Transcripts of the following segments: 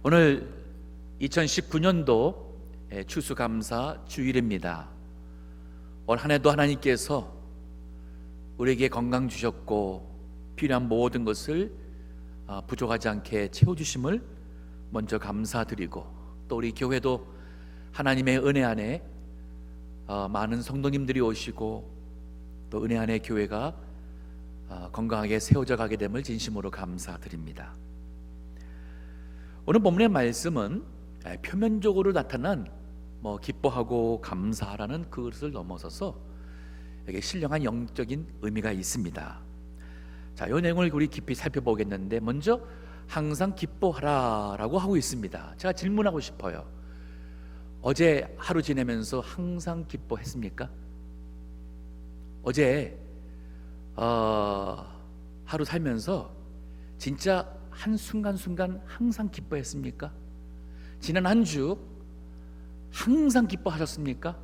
오늘 2019년도 추수감사 주일입니다. 올 한 해도 하나님께서 우리에게 건강 주셨고 필요한 모든 것을 부족하지 않게 채워주심을 먼저 감사드리고, 또 우리 교회도 하나님의 은혜 안에 많은 성도님들이 오시고 또 은혜 안에 교회가 건강하게 세워져 가게 됨을 진심으로 감사드립니다. 오늘 본문의 말씀은 표면적으로 나타난 기뻐하고 감사하라는 그것을 넘어서서 여기 신령한 영적인 의미가 있습니다. 자, 이 내용을 우리 깊이 살펴보겠는데, 먼저 항상 기뻐하라 라고 하고 있습니다. 제가 질문하고 싶어요. 어제 하루 지내면서 항상 기뻐했습니까? 어제 하루 살면서 진짜 한 순간순간 항상 기뻐했습니까? 지난 한 주 항상 기뻐하셨습니까?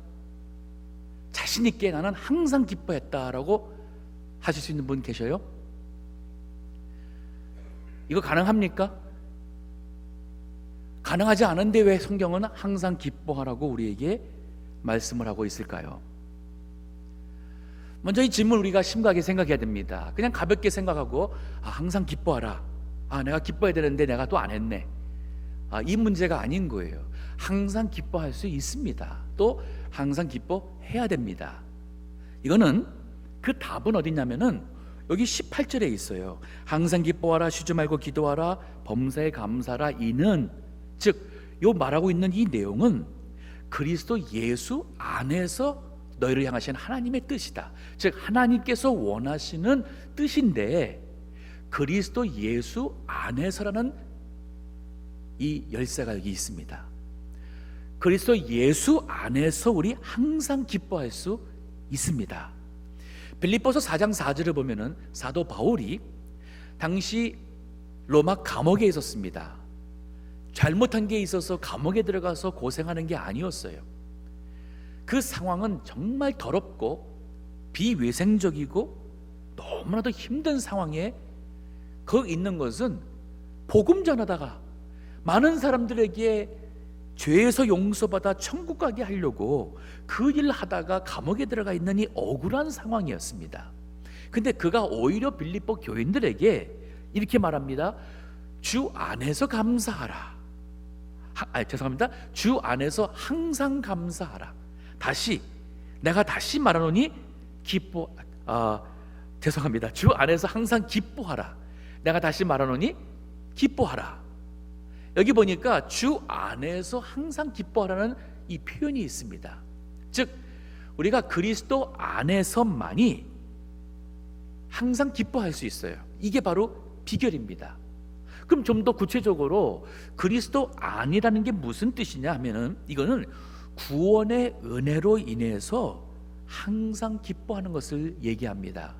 자신 있게 나는 항상 기뻐했다라고 하실 수 있는 분 계셔요? 이거 가능합니까? 가능하지 않은데 왜 성경은 항상 기뻐하라고 우리에게 말씀을 하고 있을까요? 먼저 이 질문을 우리가 심각하게 생각해야 됩니다. 그냥 가볍게 생각하고 항상 기뻐하라, 내가 기뻐해야 되는데 내가 또 안 했네, 이 문제가 아닌 거예요. 항상 기뻐할 수 있습니다. 또 항상 기뻐해야 됩니다. 이거는 그 답은 어디냐면은 여기 18절에 있어요. 항상 기뻐하라, 쉬지 말고 기도하라, 범사에 감사하라. 이는, 즉 요 말하고 있는 이 내용은 그리스도 예수 안에서 너희를 향하신 하나님의 뜻이다. 즉 하나님께서 원하시는 뜻인데, 그리스도 예수 안에서라는 이 열쇠가 여기 있습니다. 그리스도 예수 안에서 우리 항상 기뻐할 수 있습니다. 빌립보서 4장 4절을 보면은 사도 바울이 당시 로마 감옥에 있었습니다. 잘못한 게 있어서 감옥에 들어가서 고생하는 게 아니었어요. 그 상황은 정말 더럽고 비위생적이고 너무나도 힘든 상황에 거기 있는 것은 복음 전하다가 많은 사람들에게 죄에서 용서받아 천국 가게 하려고 그 일을 하다가 감옥에 들어가 있는 이 억울한 상황이었습니다. 근데 그가 오히려 빌립보 교인들에게 이렇게 말합니다. 주 안에서 감사하라. 죄송합니다. 주 안에서 항상 감사하라. 내가 다시 말하노니 죄송합니다. 주 안에서 항상 기뻐하라. 내가 다시 말하노니 기뻐하라. 여기 보니까 주 안에서 항상 기뻐하라는 이 표현이 있습니다. 즉 우리가 그리스도 안에서만이 항상 기뻐할 수 있어요. 이게 바로 비결입니다. 그럼 좀 더 구체적으로 그리스도 안이라는 게 무슨 뜻이냐 하면은, 이거는 구원의 은혜로 인해서 항상 기뻐하는 것을 얘기합니다.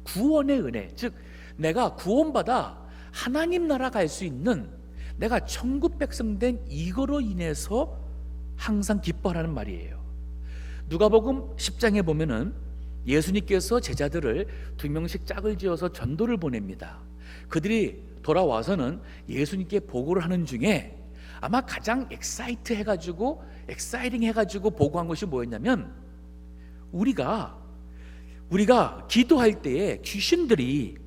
구원의 은혜, 즉 내가 구원받아 하나님 나라 갈 수 있는, 내가 천국 백성 된 이거로 인해서 항상 기뻐하라는 말이에요. 누가복음 10장에 보면은 예수님께서 제자들을 2명씩 짝을 지어서 전도를 보냅니다. 그들이 돌아와서는 예수님께 보고를 하는 중에 아마 가장 엑사이팅 해가지고 보고한 것이 뭐였냐면, 우리가 기도할 때에 귀신들이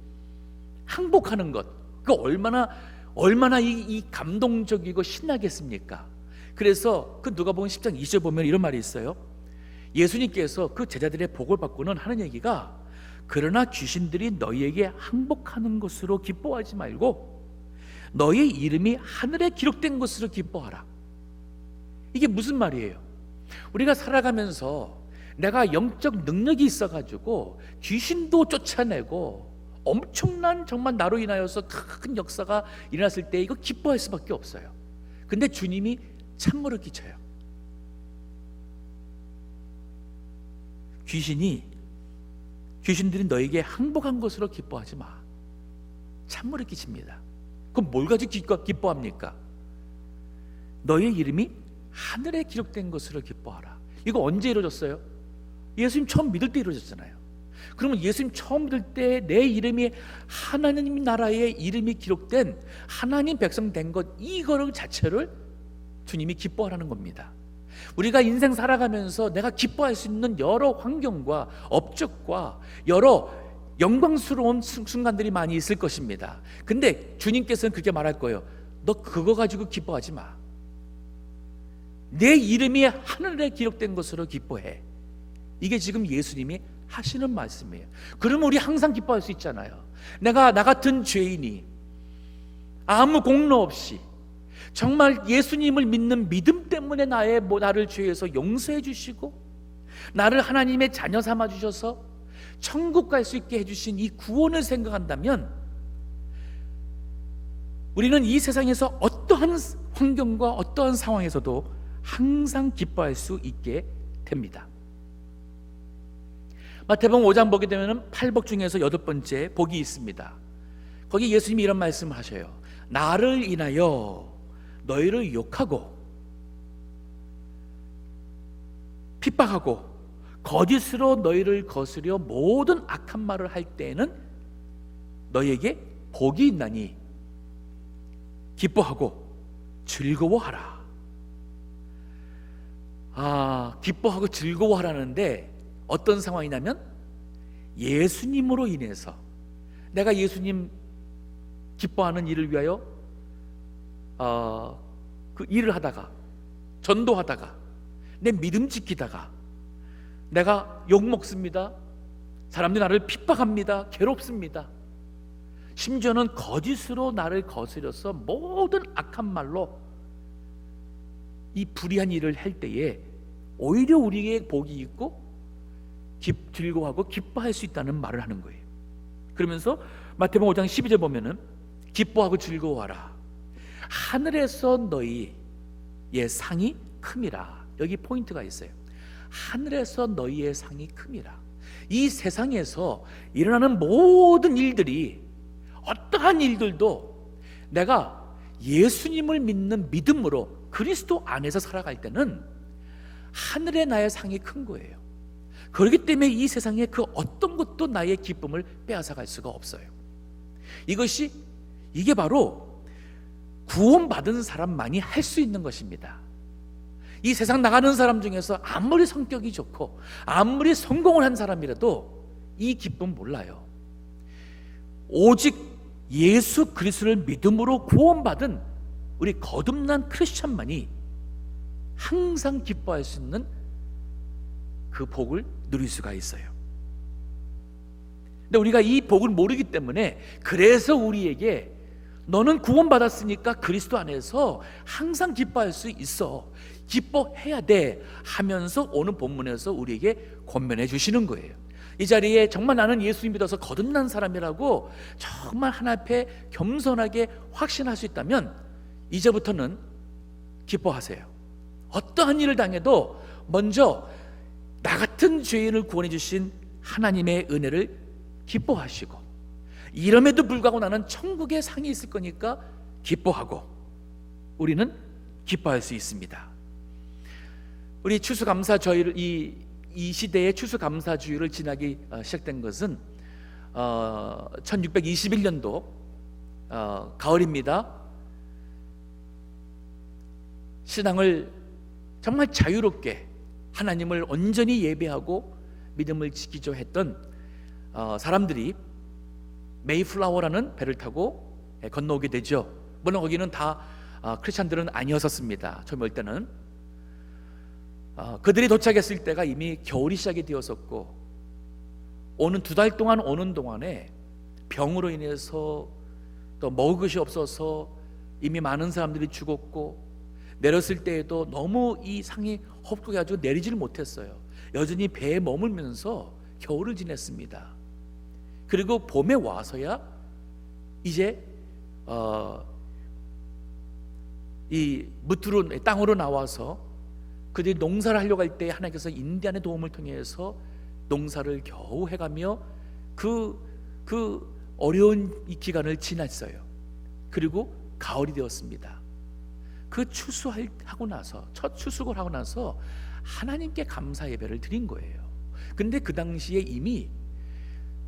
항복하는 것, 그 얼마나 이 감동적이고 신나겠습니까? 그래서 그 누가복음 10장 20절 보면 이런 말이 있어요. 예수님께서 그 제자들의 복을 받고는 하는 얘기가, 그러나 귀신들이 너희에게 항복하는 것으로 기뻐하지 말고 너희의 이름이 하늘에 기록된 것으로 기뻐하라. 이게 무슨 말이에요? 우리가 살아가면서 내가 영적 능력이 있어가지고 귀신도 쫓아내고 엄청난 정말 나로 인하여서 큰 역사가 일어났을 때 이거 기뻐할 수밖에 없어요. 근데 주님이 찬물을 끼쳐요. 귀신들이 너에게 항복한 것으로 기뻐하지 마. 찬물을 끼칩니다. 그럼 뭘 가지고 기뻐합니까? 너의 이름이 하늘에 기록된 것으로 기뻐하라. 이거 언제 이루어졌어요? 예수님 처음 믿을 때 이루어졌잖아요. 그러면 예수님 처음 들 때 내 이름이 하나님 나라의 이름이 기록된 하나님 백성 된 것, 이거를 자체를 주님이 기뻐하라는 겁니다. 우리가 인생 살아가면서 내가 기뻐할 수 있는 여러 환경과 업적과 여러 영광스러운 순간들이 많이 있을 것입니다. 근데 주님께서는 그렇게 말할 거예요. 너 그거 가지고 기뻐하지 마. 내 이름이 하늘에 기록된 것으로 기뻐해. 이게 지금 예수님이 하시는 말씀이에요. 그러면 우리 항상 기뻐할 수 있잖아요. 내가 나 같은 죄인이 아무 공로 없이 정말 예수님을 믿는 믿음 때문에 나를 죄에서 용서해 주시고 나를 하나님의 자녀 삼아 주셔서 천국 갈 수 있게 해주신 이 구원을 생각한다면 우리는 이 세상에서 어떠한 환경과 어떠한 상황에서도 항상 기뻐할 수 있게 됩니다. 마태복음 5장 보게 되면 8복 중에서 8번째 복이 있습니다. 거기 예수님이 이런 말씀을 하셔요. 나를 인하여 너희를 욕하고 핍박하고 거짓으로 너희를 거스려 모든 악한 말을 할 때에는 너희에게 복이 있나니 기뻐하고 즐거워하라. 기뻐하고 즐거워하라는데 어떤 상황이냐면 예수님으로 인해서 내가 예수님 기뻐하는 일을 위하여 그 일을 하다가 전도하다가 내 믿음 지키다가 내가 욕먹습니다. 사람들이 나를 핍박합니다. 괴롭습니다. 심지어는 거짓으로 나를 거스려서 모든 악한 말로 이 불의한 일을 할 때에 오히려 우리에게 복이 있고 즐거워하고 기뻐할 수 있다는 말을 하는 거예요. 그러면서 마태복음 5장 12절 보면은 기뻐하고 즐거워하라. 하늘에서 너희의 상이 큼이라. 여기 포인트가 있어요. 하늘에서 너희의 상이 큼이라. 이 세상에서 일어나는 모든 일들이, 어떠한 일들도 내가 예수님을 믿는 믿음으로 그리스도 안에서 살아갈 때는 하늘에 나의 상이 큰 거예요. 그렇기 때문에 이 세상에 그 어떤 것도 나의 기쁨을 빼앗아갈 수가 없어요. 이게 바로 구원받은 사람만이 할 수 있는 것입니다. 이 세상 나가는 사람 중에서 아무리 성격이 좋고 아무리 성공을 한 사람이라도 이 기쁨 몰라요. 오직 예수 그리스도를 믿음으로 구원받은 우리 거듭난 크리스찬만이 항상 기뻐할 수 있는 그 복을 누릴 수가 있어요. 근데 우리가 이 복을 모르기 때문에, 그래서 우리에게 너는 구원받았으니까 그리스도 안에서 항상 기뻐할 수 있어, 기뻐해야 돼 하면서 오늘 본문에서 우리에게 권면해 주시는 거예요. 이 자리에 정말 나는 예수님 믿어서 거듭난 사람이라고 정말 하나님 앞에 겸손하게 확신할 수 있다면 이제부터는 기뻐하세요. 어떠한 일을 당해도 먼저 나 같은 죄인을 구원해 주신 하나님의 은혜를 기뻐하시고, 이럼에도 불구하고 나는 천국의 상이 있을 거니까 기뻐하고 우리는 기뻐할 수 있습니다. 우리 추수감사주의를 이 시대의 추수감사주의를 지나기 시작된 것은 1621년도 가을입니다. 신앙을 정말 자유롭게 하나님을 온전히 예배하고 믿음을 지키려 했던 사람들이 메이플라워라는 배를 타고 건너오게 되죠. 물론 거기는 다 크리스찬들은 아니었었습니다. 처음 올 때는 그들이 도착했을 때가 이미 겨울이 시작이 되었었고, 오는 2달 동안 오는 동안에 병으로 인해서 또 먹을 것이 없어서 이미 많은 사람들이 죽었고, 내렸을 때에도 너무 이 상이 헛구해가지고 내리지를 못했어요. 여전히 배에 머물면서 겨울을 지냈습니다. 그리고 봄에 와서야 이제 이 무트로 땅으로 나와서 그들이 농사를 하려고 할 때 하나님께서 인디안의 도움을 통해서 농사를 겨우 해가며 그 어려운 이 기간을 지났어요. 그리고 가을이 되었습니다. 그 추수하고 나서, 첫 추수를 하고 나서 하나님께 감사 예배를 드린 거예요. 근데 그 당시에 이미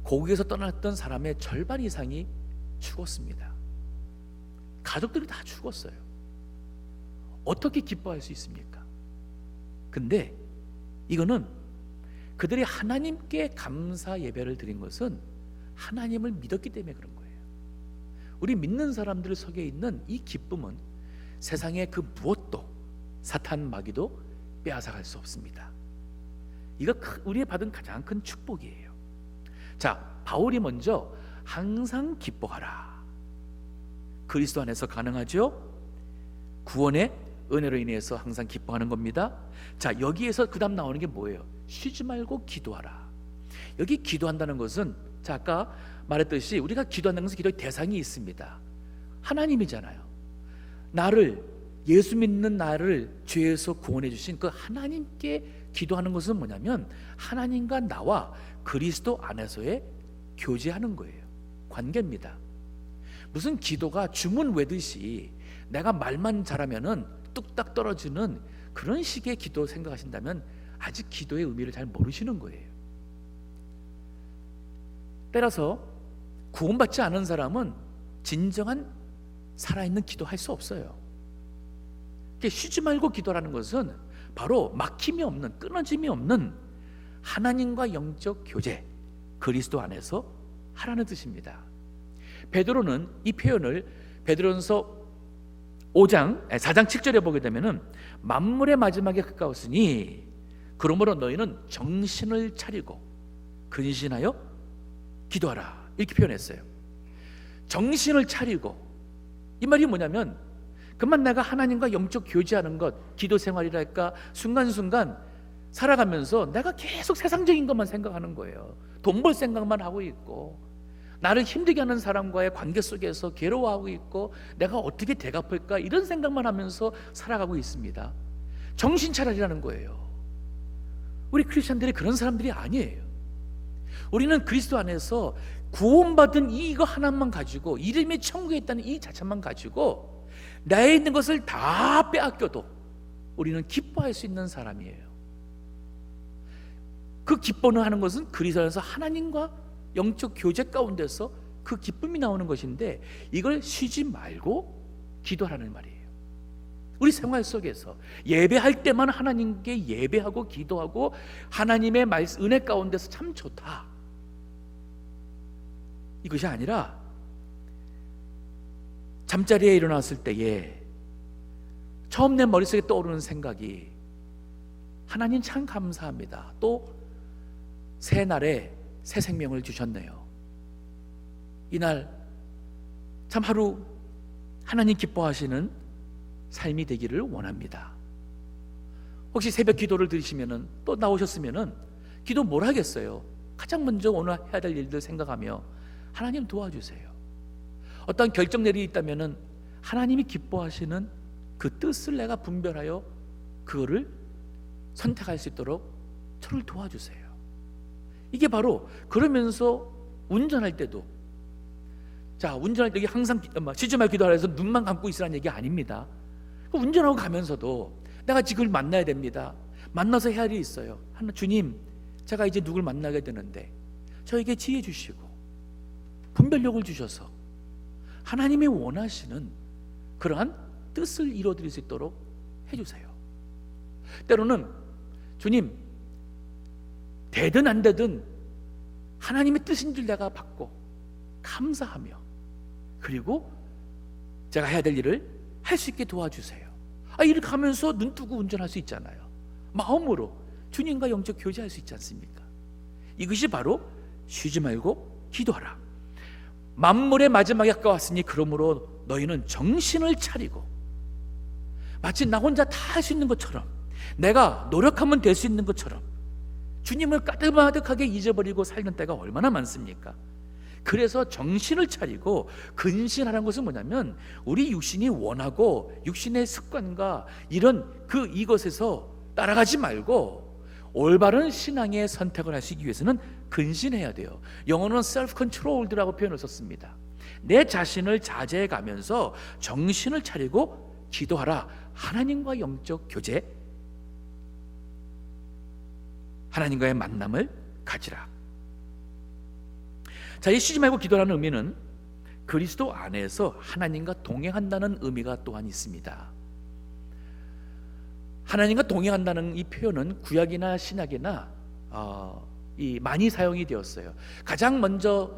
고국에서 떠났던 사람의 절반 이상이 죽었습니다. 가족들이 다 죽었어요. 어떻게 기뻐할 수 있습니까? 근데 이거는 그들이 하나님께 감사 예배를 드린 것은 하나님을 믿었기 때문에 그런 거예요. 우리 믿는 사람들 속에 있는 이 기쁨은 세상의 그 무엇도, 사탄 마귀도 빼앗아갈 수 없습니다. 이거 우리의 받은 가장 큰 축복이에요. 자, 바울이 먼저 항상 기뻐하라. 그리스도 안에서 가능하죠? 구원의 은혜로 인해서 항상 기뻐하는 겁니다. 자, 여기에서 그 다음 나오는 게 뭐예요? 쉬지 말고 기도하라. 여기 기도한다는 것은, 자, 아까 말했듯이 우리가 기도한다는 것은 기도의 대상이 있습니다. 하나님이잖아요. 나를, 예수 믿는 나를 죄에서 구원해 주신 그 하나님께 기도하는 것은 뭐냐면 하나님과 나와 그리스도 안에서의 교제하는 거예요. 관계입니다. 무슨 기도가 주문 외듯이 내가 말만 잘하면은 뚝딱 떨어지는 그런 식의 기도 생각하신다면 아직 기도의 의미를 잘 모르시는 거예요. 따라서 구원받지 않은 사람은 진정한 살아있는 기도할 수 없어요. 쉬지 말고 기도라는 것은 바로 막힘이 없는, 끊어짐이 없는 하나님과 영적 교제, 그리스도 안에서 하라는 뜻입니다. 베드로는 이 표현을 베드로전서 4장 7절에 보게 되면은 만물의 마지막에 가까웠으니 그러므로 너희는 정신을 차리고 근신하여 기도하라, 이렇게 표현했어요. 정신을 차리고, 이 말이 뭐냐면 그만 내가 하나님과 영적 교제하는 것, 기도 생활이랄까, 순간순간 살아가면서 내가 계속 세상적인 것만 생각하는 거예요. 돈 벌 생각만 하고 있고, 나를 힘들게 하는 사람과의 관계 속에서 괴로워하고 있고, 내가 어떻게 대갚을까, 이런 생각만 하면서 살아가고 있습니다. 정신 차리라는 거예요. 우리 크리스천들이 그런 사람들이 아니에요. 우리는 그리스도 안에서 구원받은 이거 하나만 가지고, 이름이 천국에 있다는 이 자체만 가지고 나에 있는 것을 다 빼앗겨도 우리는 기뻐할 수 있는 사람이에요. 그 기뻐는 하는 것은 그리스도 안에서 하나님과 영적 교제 가운데서 그 기쁨이 나오는 것인데, 이걸 쉬지 말고 기도하라는 말이에요. 우리 생활 속에서 예배할 때만 하나님께 예배하고 기도하고 하나님의 말씀, 은혜 가운데서 참 좋다, 이것이 아니라 잠자리에 일어났을 때에 처음 내 머릿속에 떠오르는 생각이 하나님 참 감사합니다, 또 새 날에 새 생명을 주셨네요, 이날 참 하루 하나님 기뻐하시는 삶이 되기를 원합니다. 혹시 새벽 기도를 들으시면은, 또 나오셨으면은 기도 뭘 하겠어요? 가장 먼저 오늘 해야 될 일들 생각하며 하나님 도와주세요. 어떤 결정 내리 있다면은 하나님이 기뻐하시는 그 뜻을 내가 분별하여 그거를 선택할 수 있도록 저를 도와주세요. 이게 바로, 그러면서 운전할 때도, 자, 운전할 때 항상 쉬지 말고 기도하라 해서 눈만 감고 있으라는 얘기 아닙니다. 운전하고 가면서도 내가 지금 만나야 됩니다. 만나서 해야 할 일이 있어요. 주님, 제가 이제 누굴 만나게 되는데 저에게 지혜 주시고 분별력을 주셔서 하나님이 원하시는 그러한 뜻을 이루어드릴 수 있도록 해주세요. 때로는 주님, 되든 안 되든 하나님의 뜻인 줄 내가 받고 감사하며, 그리고 제가 해야 될 일을 할 수 있게 도와주세요. 이렇게 하면서 눈 뜨고 운전할 수 있잖아요. 마음으로 주님과 영적 교제할 수 있지 않습니까? 이것이 바로 쉬지 말고 기도하라. 만물의 마지막에 가까웠으니 그러므로 너희는 정신을 차리고, 마치 나 혼자 다 할 수 있는 것처럼, 내가 노력하면 될 수 있는 것처럼 주님을 까득하게 잊어버리고 살는 때가 얼마나 많습니까? 그래서 정신을 차리고 근신하라는 것은 뭐냐면 우리 육신이 원하고 육신의 습관과 이것에서 따라가지 말고 올바른 신앙의 선택을 하시기 위해서는 근신해야 돼요. 영어는 self-controlled라고 표현을 썼습니다. 내 자신을 자제해 가면서 정신을 차리고 기도하라. 하나님과 영적 교제, 하나님과의 만남을 가지라. 자, 이 쉬지 말고 기도하는 의미는 그리스도 안에서 하나님과 동행한다는 의미가 또한 있습니다. 하나님과 동행한다는 이 표현은 구약이나 신약이나 많이 사용이 되었어요. 가장 먼저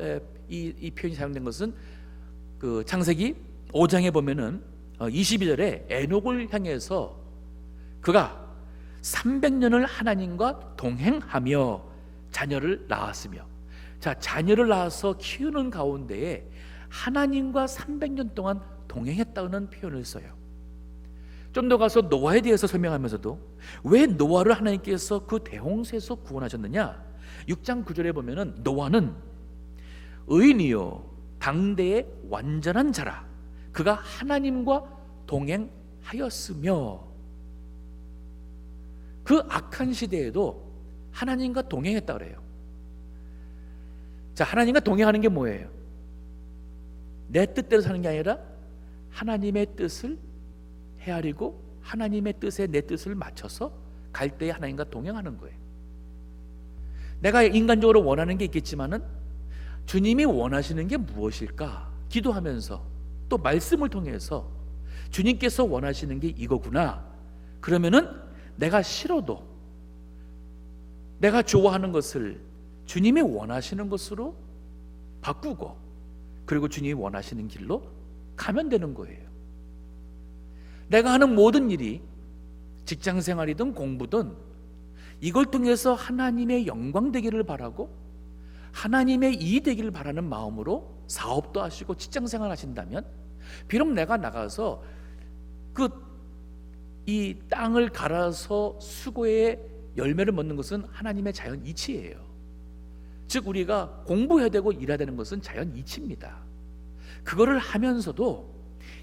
이 표현이 사용된 것은 그 창세기 5장에 보면은 22절에 에녹을 향해서 그가 300년을 하나님과 동행하며 자녀를 낳았으며, 자, 자녀를 낳아서 키우는 가운데에 하나님과 300년 동안 동행했다는 표현을 써요. 좀 더 가서 노아에 대해서 설명하면서도 왜 노아를 하나님께서 그 대홍수에서 구원하셨느냐, 6장 9절에 보면은 노아는 의인이요 당대의 완전한 자라, 그가 하나님과 동행하였으며, 그 악한 시대에도 하나님과 동행했다 그래요. 자, 하나님과 동행하는 게 뭐예요? 내 뜻대로 사는 게 아니라 하나님의 뜻을 헤아리고 하나님의 뜻에 내 뜻을 맞춰서 갈 때에 하나님과 동행하는 거예요. 내가 인간적으로 원하는 게 있겠지만은 주님이 원하시는 게 무엇일까? 기도하면서 또 말씀을 통해서 주님께서 원하시는 게 이거구나. 그러면은 내가 싫어도 내가 좋아하는 것을 주님이 원하시는 것으로 바꾸고, 그리고 주님이 원하시는 길로 가면 되는 거예요. 내가 하는 모든 일이 직장생활이든 공부든 이걸 통해서 하나님의 영광 되기를 바라고 하나님의 이익 되기를 바라는 마음으로 사업도 하시고 직장생활 하신다면, 비록 내가 나가서 이 땅을 갈아서 수고의 열매를 먹는 것은 하나님의 자연 이치예요. 즉 우리가 공부해야 되고 일해야 되는 것은 자연 이치입니다. 그거를 하면서도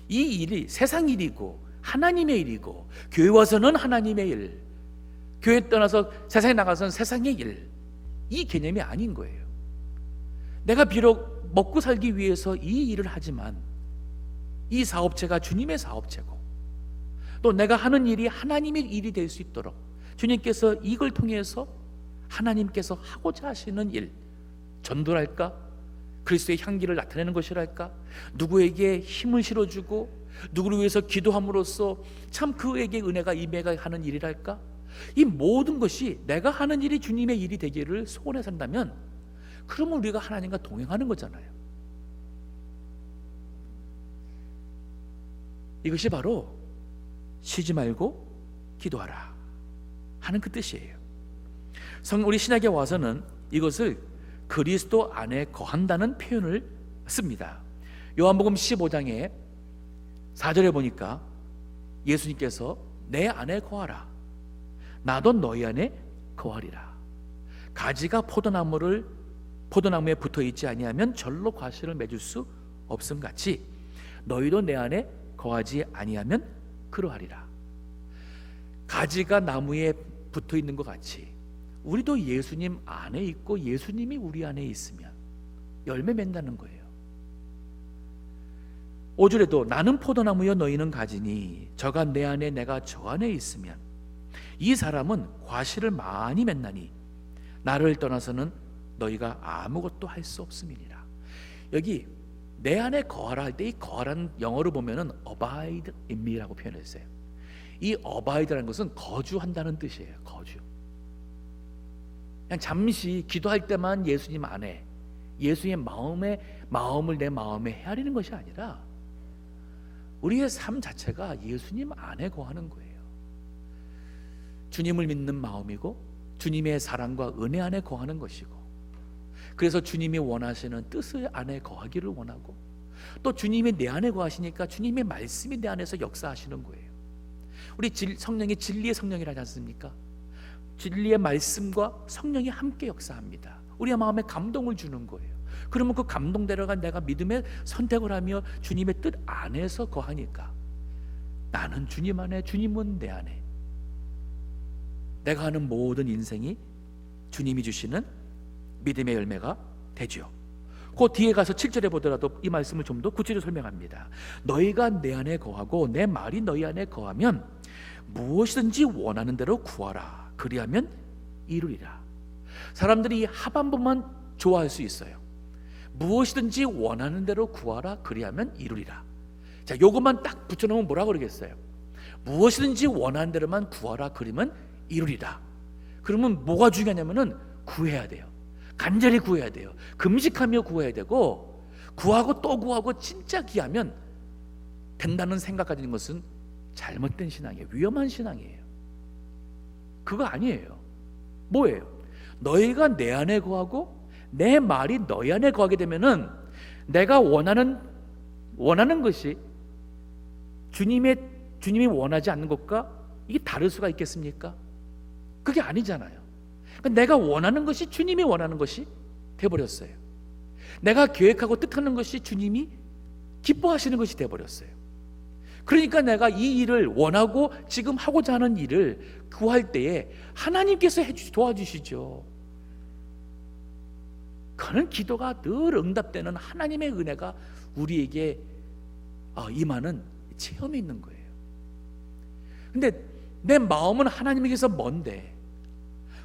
이 일이 세상 일이고 하나님의 일이고, 교회 와서는 하나님의 일, 교회 떠나서 세상에 나가서는 세상의 일, 이 개념이 아닌 거예요. 내가 비록 먹고 살기 위해서 이 일을 하지만 이 사업체가 주님의 사업체고, 또 내가 하는 일이 하나님의 일이 될 수 있도록 주님께서 이걸 통해서 하나님께서 하고자 하시는 일, 전도랄까, 그리스도의 향기를 나타내는 것이랄까, 누구에게 힘을 실어주고 누구를 위해서 기도함으로써 참 그에게 은혜가 임해가 하는 일이랄까, 이 모든 것이 내가 하는 일이 주님의 일이 되기를 소원해 산다면, 그러면 우리가 하나님과 동행하는 거잖아요. 이것이 바로 쉬지 말고 기도하라 하는 그 뜻이에요. 우리 신약에 와서는 이것을 그리스도 안에 거한다는 표현을 씁니다. 요한복음 15장에 4절에 보니까 예수님께서 내 안에 거하라, 나도 너희 안에 거하리라. 가지가 포도나무에 붙어 있지 아니하면 절로 과실을 맺을 수 없음 같이 너희도 내 안에 거하지 아니하면 그러하리라. 가지가 나무에 붙어 있는 것 같이 우리도 예수님 안에 있고 예수님이 우리 안에 있으면 열매 맺는다는 거예요. 5절에도 나는 포도나무여 너희는 가지니 저가 내 안에 내가 저 안에 있으면 이 사람은 과실을 많이 맺나니 나를 떠나서는 너희가 아무것도 할 수 없음이니라. 여기 내 안에 거하라 할 때 이 거하라는 영어로 보면은 abide in me라고 표현했어요. 이 abide라는 것은 거주한다는 뜻이에요. 거주. 그냥 잠시 기도할 때만 예수님 안에, 예수의 마음을 내 마음에 헤아리는 것이 아니라 우리의 삶 자체가 예수님 안에 거하는 거예요. 주님을 믿는 마음이고 주님의 사랑과 은혜 안에 거하는 것이고, 그래서 주님이 원하시는 뜻을 안에 거하기를 원하고, 또 주님이 내 안에 거하시니까 주님의 말씀이 내 안에서 역사하시는 거예요. 우리 성령이 진리의 성령이라 하지 않습니까? 진리의 말씀과 성령이 함께 역사합니다. 우리의 마음에 감동을 주는 거예요. 그러면 그 감동대로가 내가 믿음의 선택을 하며 주님의 뜻 안에서 거하니까 나는 주님 안에, 주님은 내 안에, 내가 하는 모든 인생이 주님이 주시는 믿음의 열매가 되죠. 그 뒤에 가서 7절에 보더라도 이 말씀을 좀 더 구체적으로 설명합니다. 너희가 내 안에 거하고 내 말이 너희 안에 거하면 무엇이든지 원하는 대로 구하라. 그리하면 이루리라. 사람들이 이 하반부만 좋아할 수 있어요. 무엇이든지 원하는 대로 구하라 그리하면 이루리라. 자, 요것만 딱 붙여놓으면 뭐라 그러겠어요? 무엇이든지 원하는 대로만 구하라 그리면 이루리라. 그러면 뭐가 중요하냐면은 구해야 돼요. 간절히 구해야 돼요. 금식하며 구해야 되고, 구하고 또 구하고 진짜 기하면 된다는 생각 가지는 것은 잘못된 신앙이에요. 위험한 신앙이에요. 그거 아니에요. 뭐예요? 너희가 내 안에 거하고 내 말이 너희 안에 거하게 되면은 내가 원하는 것이 주님이 원하지 않는 것과 이게 다를 수가 있겠습니까? 그게 아니잖아요. 그러니까 내가 원하는 것이 주님이 원하는 것이 돼버렸어요. 내가 계획하고 뜻하는 것이 주님이 기뻐하시는 것이 돼버렸어요. 그러니까 내가 이 일을 원하고 지금 하고자 하는 일을 구할 때에 하나님께서 도와주시죠. 그런 기도가 늘 응답되는 하나님의 은혜가 우리에게 임하는 체험이 있는 거예요. 근데 내 마음은 하나님에게서 먼데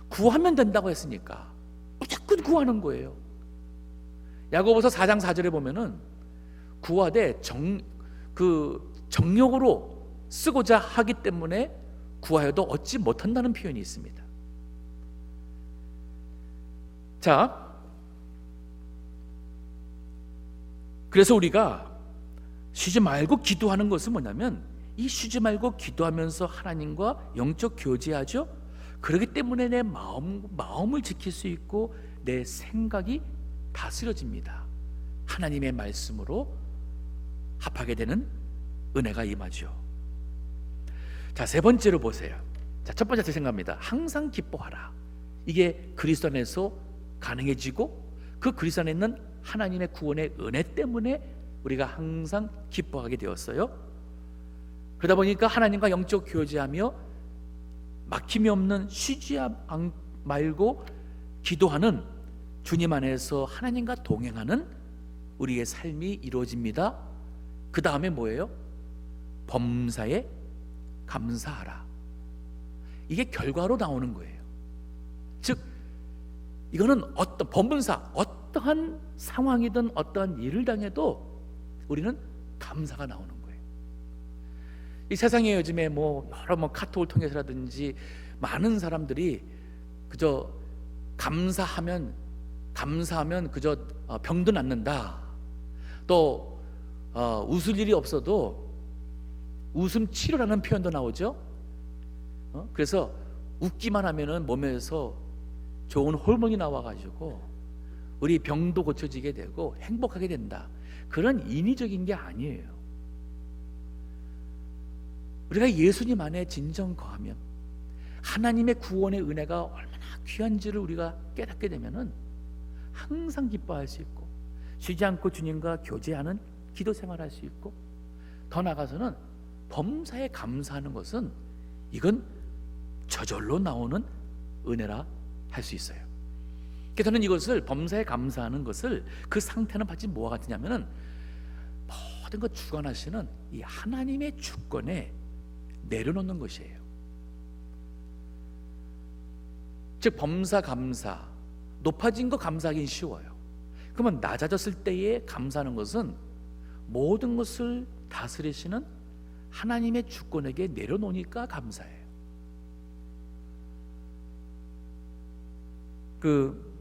구하면 된다고 했으니까 무조건 구하는 거예요. 야고보서 4장 4절에 보면은 구하되 정욕으로 쓰고자 하기 때문에 구하여도 얻지 못한다는 표현이 있습니다. 자, 그래서 우리가 쉬지 말고 기도하는 것은 뭐냐면, 이 쉬지 말고 기도하면서 하나님과 영적 교제하죠. 그렇기 때문에 내 마음을 지킬 수 있고 내 생각이 다스려집니다. 하나님의 말씀으로 합하게 되는 은혜가 임하죠. 자, 세 번째로 보세요. 자, 첫 번째 제 생각입니다. 항상 기뻐하라. 이게 그리스도 안에서 가능해지고, 그 그리스도 안에 있는 하나님의 구원의 은혜 때문에 우리가 항상 기뻐하게 되었어요. 그러다 보니까 하나님과 영적 교제하며 막힘이 없는 쉬지 말고 기도하는, 주님 안에서 하나님과 동행하는 우리의 삶이 이루어집니다. 그 다음에 뭐예요? 범사에 감사하라. 이게 결과로 나오는 거예요. 즉, 이거는 어떠한 상황이든 어떠한 일을 당해도 우리는 감사가 나오는 거예요. 이 세상에 요즘에 여러 카톡을 통해서라든지 많은 사람들이 그저 감사하면 그저 병도 낫는다. 또 웃을 일이 없어도 웃음 치료라는 표현도 나오죠. 그래서 웃기만 하면은 몸에서 좋은 호르몬이 나와가지고 우리 병도 고쳐지게 되고 행복하게 된다. 그런 인위적인 게 아니에요. 우리가 예수님 안에 진정 거하면 하나님의 구원의 은혜가 얼마나 귀한지를 우리가 깨닫게 되면은 항상 기뻐할 수 있고, 쉬지 않고 주님과 교제하는 기도 생활할 수 있고, 더 나아가서는 범사에 감사하는 것은 이건 저절로 나오는 은혜라 할 수 있어요. 그래서 저는 이것을, 범사에 감사하는 것을, 그 상태는 마치 뭐와 같으냐면은 모든 것 주관하시는 이 하나님의 주권에 내려놓는 것이에요. 즉, 범사 감사, 높아진 거 감사하기는 쉬워요. 그러면 낮아졌을 때에 감사하는 것은 모든 것을 다스리시는 하나님의 주권에게 내려놓으니까 감사해요. 그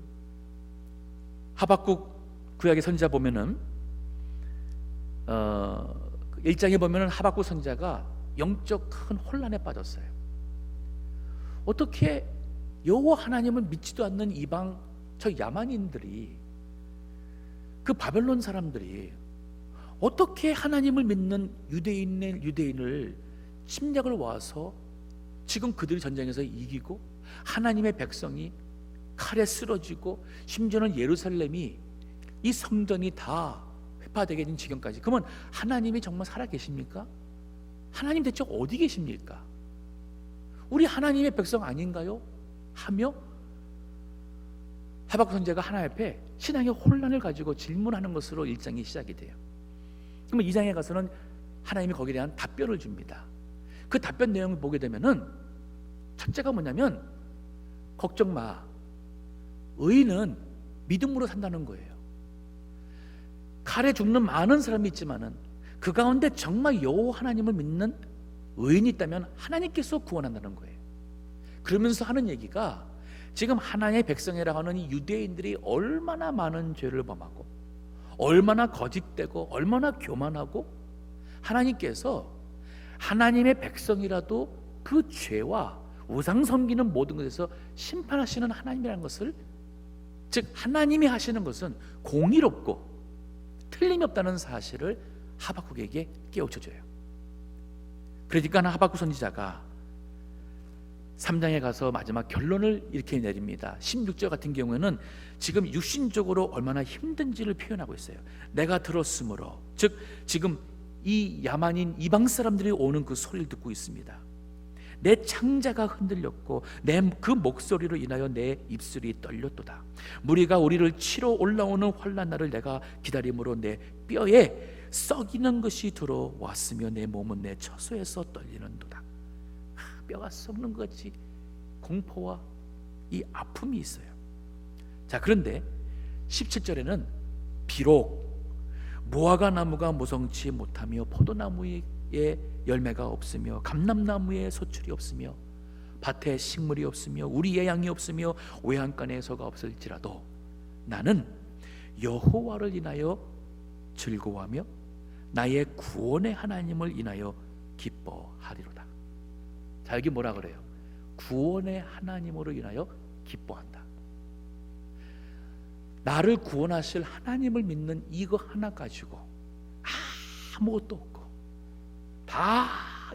하박국 구약의 선지자 보면은 1장에 보면은 하박국 선지자가 영적 큰 혼란에 빠졌어요. 어떻게 여호와 하나님을 믿지도 않는 이방 저 야만인들이, 그 바벨론 사람들이 어떻게 하나님을 믿는 유대인을 침략을 와서 지금 그들이 전쟁에서 이기고 하나님의 백성이 칼에 쓰러지고 심지어는 예루살렘이, 이 성전이 다 회파되게 된 지경까지. 그러면 하나님이 정말 살아 계십니까? 하나님 대체 어디 계십니까? 우리 하나님의 백성 아닌가요? 하며 하박국 선지자가 하나님 앞에 신앙의 혼란을 가지고 질문하는 것으로 1장이 시작이 돼요. 그러면 2장에 가서는 하나님이 거기에 대한 답변을 줍니다. 그 답변 내용을 보게 되면은 첫째가 뭐냐면, 걱정 마, 의인은 믿음으로 산다는 거예요. 칼에 죽는 많은 사람이 있지만은 그 가운데 정말 여호와 하나님을 믿는 의인이 있다면 하나님께서 구원한다는 거예요. 그러면서 하는 얘기가 지금 하나님의 백성이라고 하는 이 유대인들이 얼마나 많은 죄를 범하고 얼마나 거짓되고 얼마나 교만하고 하나님께서 하나님의 백성이라도 그 죄와 우상 섬기는 모든 것에서 심판하시는 하나님이라는 것을, 즉 하나님이 하시는 것은 공의롭고 틀림이 없다는 사실을 하박국에게 깨우쳐줘요. 그러니까 하박국 선지자가 3장에 가서 마지막 결론을 이렇게 내립니다. 16절 같은 경우에는 지금 육신적으로 얼마나 힘든지를 표현하고 있어요. 내가 들었으므로, 즉 지금 이 야만인 이방 사람들이 오는 그 소리를 듣고 있습니다. 내 창자가 흔들렸고 내 그 목소리로 인하여 내 입술이 떨렸도다. 무리가 우리를 치러 올라오는 환난 날을 내가 기다림으로 내 뼈에 썩이는 것이 들어왔으며 내 몸은 내 처소에서 떨리는도다. 뼈가 썩는 것 같이 공포와 이 아픔이 있어요. 자, 그런데 17절에는 비록 무화과 나무가 모성치 못하며 포도나무에 열매가 없으며 감람나무에 소출이 없으며 밭에 식물이 없으며 우리의 양이 없으며 외양간에 소가 없을지라도 나는 여호와를 인하여 즐거워하며 나의 구원의 하나님을 인하여 기뻐하리로다. 자, 여기 뭐라 그래요? 구원의 하나님으로 인하여 기뻐한다. 나를 구원하실 하나님을 믿는 이거 하나 가지고 아무것도 없고 다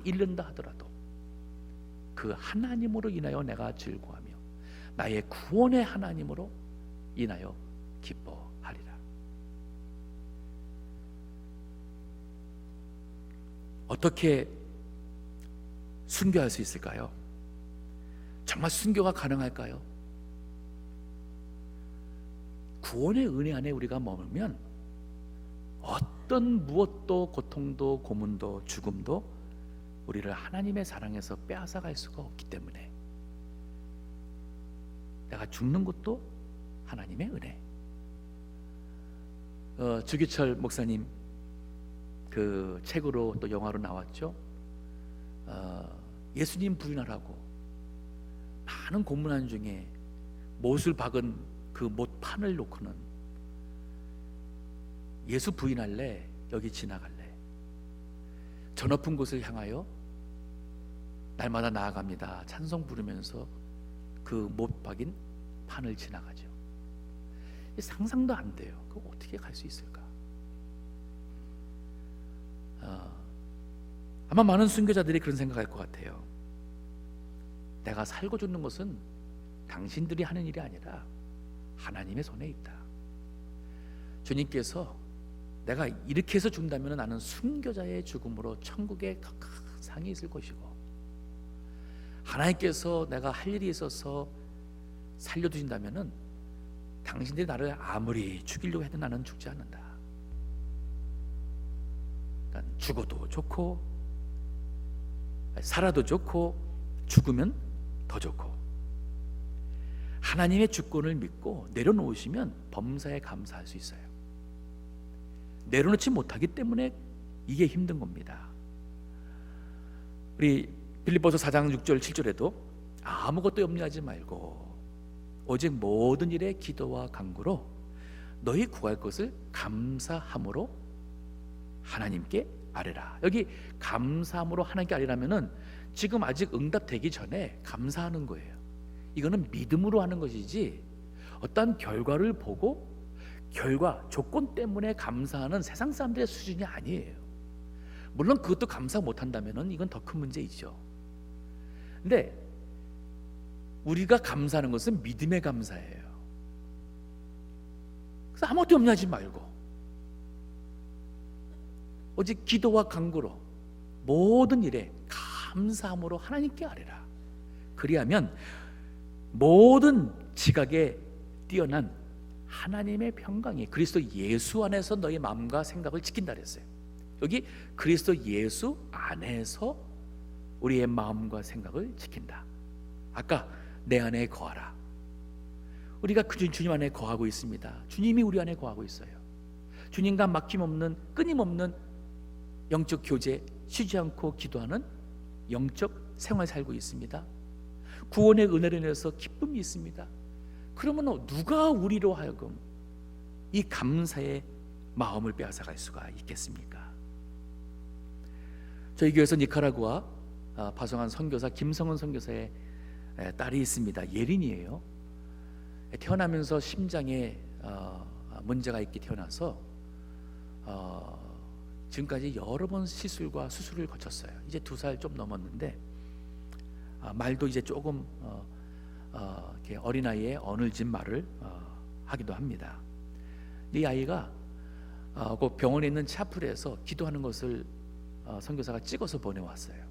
잃는다 하더라도 그 하나님으로 인하여 내가 즐거워하며 나의 구원의 하나님으로 인하여 기뻐하리라. 어떻게 순교할 수 있을까요? 정말 순교가 가능할까요? 구원의 은혜 안에 우리가 머물면 어떤 무엇도 고통도 고문도 죽음도 우리를 하나님의 사랑에서 빼앗아갈 수가 없기 때문에 내가 죽는 것도 하나님의 은혜. 주기철 목사님 그 책으로 또 영화로 나왔죠. 예수님 부인하라고 많은 고문한 중에 못을 박은 그 못판을 놓고는 예수 부인할래? 여기 지나갈래? 저 높은 곳을 향하여 날마다 나아갑니다. 찬송 부르면서 그 못 박인 판을 지나가죠. 상상도 안 돼요. 그거 어떻게 갈 수 있을까? 아마 많은 순교자들이 그런 생각할 것 같아요. 내가 살고 죽는 것은 당신들이 하는 일이 아니라 하나님의 손에 있다. 주님께서 내가 이렇게 해서 죽는다면 나는 순교자의 죽음으로 천국에 상이 있을 것이고, 하나님께서 내가 할 일이 있어서 살려두신다면 당신들이 나를 아무리 죽이려고 해도 나는 죽지 않는다. 그러니까 죽어도 좋고 살아도 좋고 죽으면 더 좋고, 하나님의 주권을 믿고 내려놓으시면 범사에 감사할 수 있어요. 내려놓지 못하기 때문에 이게 힘든 겁니다. 우리 빌립보서 4장 6절 7절에도 아무것도 염려하지 말고 오직 모든 일에 기도와 간구로 너희 구할 것을 감사함으로 하나님께 아뢰라. 여기 감사함으로 하나님께 아뢰라면은 지금 아직 응답되기 전에 감사하는 거예요. 이거는 믿음으로 하는 것이지 어떤 결과를 보고 결과, 조건 때문에 감사하는 세상 사람들의 수준이 아니에요. 물론 그것도 감사 못한다면 이건 더 큰 문제이죠. 근데 우리가 감사하는 것은 믿음의 감사예요. 그래서 아무것도 염려하지 말고 오직 기도와 간구로 모든 일에 감사함으로 하나님께 아뢰라. 그리하면 모든 지각에 뛰어난 하나님의 평강이 그리스도 예수 안에서 너희 마음과 생각을 지킨다 그랬어요. 여기 그리스도 예수 안에서 우리의 마음과 생각을 지킨다. 아까 내 안에 거하라. 우리가 주님 안에 거하고 있습니다. 주님이 우리 안에 거하고 있어요. 주님과 막힘없는 끊임없는 영적 교제, 쉬지 않고 기도하는 영적 생활 살고 있습니다. 구원의 은혜로 인해서 기쁨이 있습니다. 그러면 누가 우리로 하여금 이 감사의 마음을 빼앗아갈 수가 있겠습니까? 저희 교회에서 니카라구아 파송한 선교사 김성은 선교사의 딸이 있습니다. 예린이에요. 태어나면서 심장에 문제가 있게 태어나서 지금까지 여러 번 시술과 수술을 거쳤어요. 이제 2살 좀 넘었는데 말도 이제 조금 이렇게 어린아이의 어눌진 말을 하기도 합니다. 이 아이가 그 병원에 있는 차플에서 기도하는 것을 선교사가 찍어서 보내왔어요.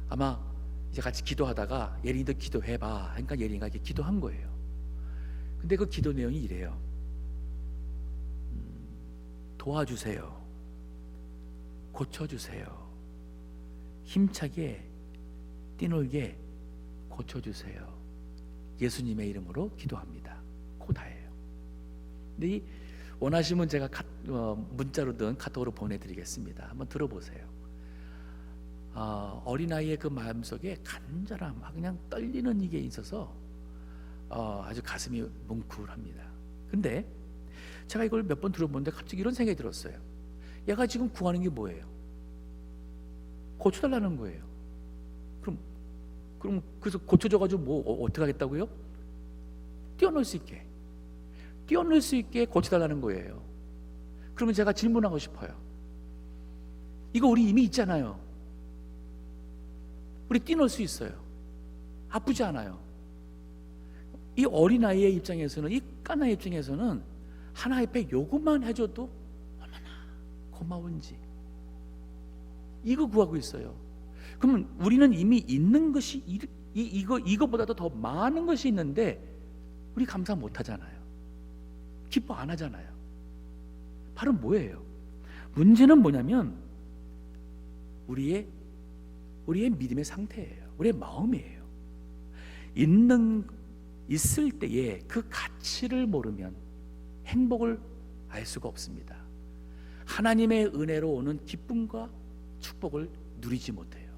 아마 이제 같이 기도하다가 예린이도 기도해봐 하니까 예린이가 이렇게 기도한 거예요. 근데 그 기도 내용이 이래요. 도와주세요. 고쳐주세요. 힘차게 뛰놀게 고쳐주세요. 예수님의 이름으로 기도합니다. 그 다예요. 근데 이 원하시면 제가 문자로든 카톡으로 보내드리겠습니다. 한번 들어보세요. 어린아이의 그 마음속에 간절함, 그냥 떨리는 이게 있어서 아주 가슴이 뭉클합니다. 근데 제가 이걸 몇 번 들어보는데 갑자기 이런 생각이 들었어요. 얘가 지금 구하는 게 뭐예요? 고쳐달라는 거예요. 그럼 그래서 고쳐져가지고 뭐 어떻게 하겠다고요? 뛰어놀 수 있게 고쳐달라는 거예요. 그러면 제가 질문하고 싶어요. 이거 우리 이미 있잖아요. 우리 뛰놀 수 있어요. 아프지 않아요. 이 어린아이의 입장에서는, 이 까나의 입장에서는 하나의 배 요것만 해줘도 얼마나 고마운지 이거 구하고 있어요. 그러면 우리는 이미 있는 것이 이거보다도 더 많은 것이 있는데 우리 감사 못 하잖아요. 기뻐 안 하잖아요. 바로 뭐예요? 문제는 뭐냐면 우리의 믿음의 상태예요. 우리의 마음이에요. 있을 때에 그 가치를 모르면 행복을 알 수가 없습니다. 하나님의 은혜로 오는 기쁨과 축복을 누리지 못해요.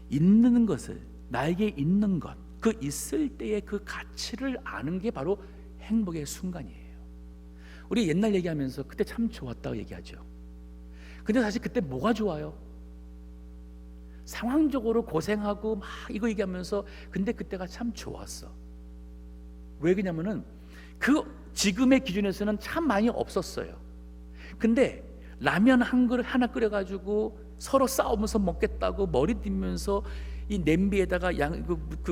있는 것을, 나에게 있는 것, 그 있을 때의 그 가치를 아는 게 바로 행복의 순간이에요. 우리 옛날 얘기하면서 그때 참 좋았다고 얘기하죠. 근데 사실 그때 뭐가 좋아요? 상황적으로 고생하고 막 이거 얘기하면서 근데 그때가 참 좋았어. 왜 그러냐면은 그 지금의 기준에서는 참 많이 없었어요. 근데 라면 한 그릇 하나 끓여가지고 서로 싸우면서 먹겠다고 머리 띠면서 이 냄비에다가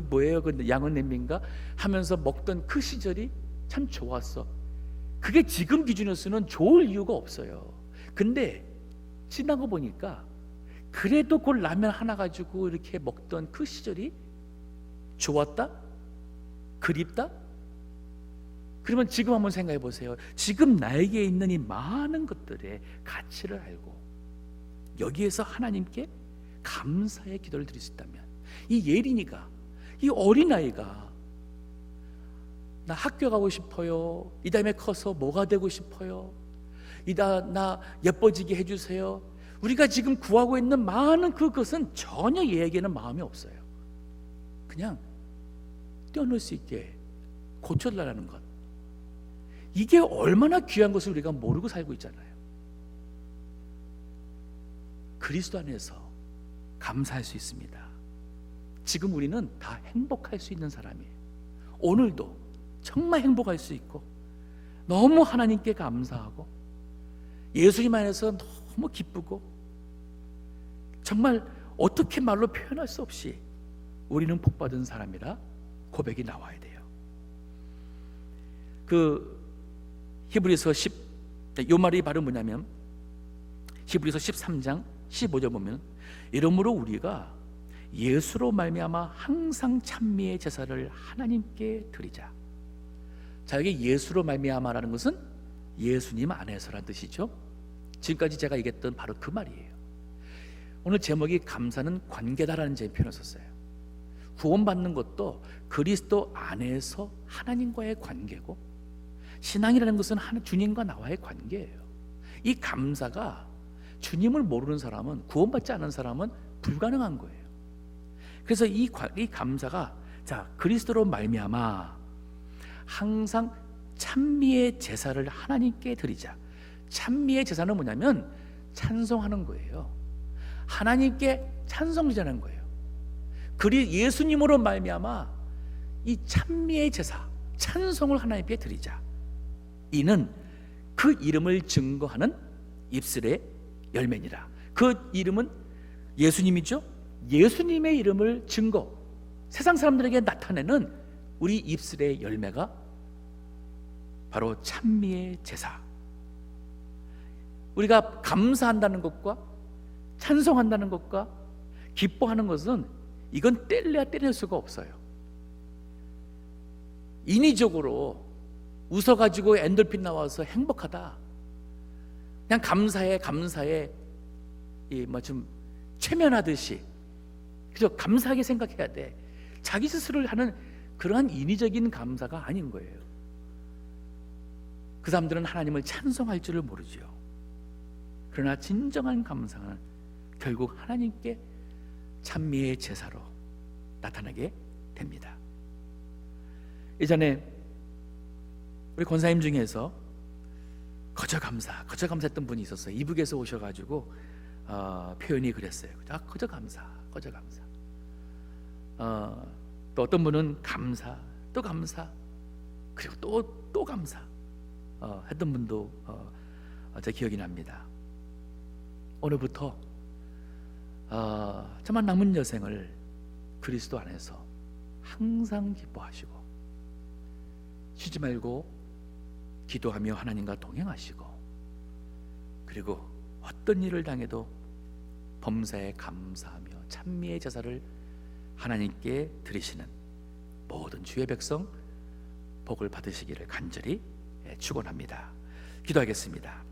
뭐예요? 그 양은 냄비인가? 하면서 먹던 그 시절이 참 좋았어. 그게 지금 기준에서는 좋을 이유가 없어요. 근데 지나고 보니까 그래도 그 라면 하나 가지고 이렇게 먹던 그 시절이 좋았다? 그립다? 그러면 지금 한번 생각해 보세요. 지금 나에게 있는 이 많은 것들의 가치를 알고 여기에서 하나님께 감사의 기도를 드릴 수 있다면, 이 예린이가, 이 어린아이가 나 학교 가고 싶어요. 이 다음에 커서 뭐가 되고 싶어요. 나 예뻐지게 해주세요. 우리가 지금 구하고 있는 많은 그것은 전혀 얘에게는 마음이 없어요. 그냥 뛰어놀 수 있게 고쳐달라는 것, 이게 얼마나 귀한 것을 우리가 모르고 살고 있잖아요. 그리스도 안에서 감사할 수 있습니다. 지금 우리는 다 행복할 수 있는 사람이에요. 오늘도 정말 행복할 수 있고 너무 하나님께 감사하고 예수님 안에서 너무 기쁘고 정말 어떻게 말로 표현할 수 없이 우리는 복받은 사람이라 고백이 나와야 돼요. 그 히브리서 요 말이 바로 뭐냐면 히브리서 13장 15절 보면 이러므로 우리가 예수로 말미암아 항상 찬미의 제사를 하나님께 드리자. 자, 여기 예수로 말미암아라는 것은 예수님 안에서라는 뜻이죠. 지금까지 제가 얘기했던 바로 그 말이에요. 오늘 제목이 감사는 관계다라는 제 표현을 썼어요. 구원받는 것도 그리스도 안에서 하나님과의 관계고, 신앙이라는 것은 주님과 나와의 관계예요. 이 감사가 주님을 모르는 사람은, 구원받지 않은 사람은 불가능한 거예요. 그래서 이 감사가 그리스도로 말미암아 항상 찬미의 제사를 하나님께 드리자. 찬미의 제사는 뭐냐면 찬송하는 거예요. 하나님께 찬송드리자는 거예요. 예수님으로 말미암아 이 찬미의 제사, 찬송을 하나님께 드리자. 이는 그 이름을 증거하는 입술의 열매니라. 그 이름은 예수님이죠. 예수님의 이름을 증거, 세상 사람들에게 나타내는 우리 입술의 열매가 바로 찬미의 제사. 우리가 감사한다는 것과 찬송한다는 것과 기뻐하는 것은 이건 뗄래야 뗄 수가 없어요. 인위적으로 웃어가지고 엔돌핀 나와서 행복하다, 그냥 감사해 좀 최면하듯이 그저 감사하게 생각해야 돼. 자기 스스로를 하는 그러한 인위적인 감사가 아닌 거예요. 그 사람들은 하나님을 찬송할 줄을 모르죠. 그러나 진정한 감사는 결국 하나님께 찬미의 제사로 나타나게 됩니다. 예전에 우리 권사님 중에서 거저 감사했던 분이 있었어요. 이북에서 오셔가지고 표현이 그랬어요. 거저 감사. 또 어떤 분은 감사, 또 감사, 그리고 또 감사 했던 분도 제 기억이 납니다. 오늘부터 저만 남은 여생을 그리스도 안에서 항상 기뻐하시고 쉬지 말고 기도하며 하나님과 동행하시고, 그리고 어떤 일을 당해도 범사에 감사하며 찬미의 제사를 하나님께 드리시는 모든 주의 백성 복을 받으시기를 간절히 축원합니다. 기도하겠습니다.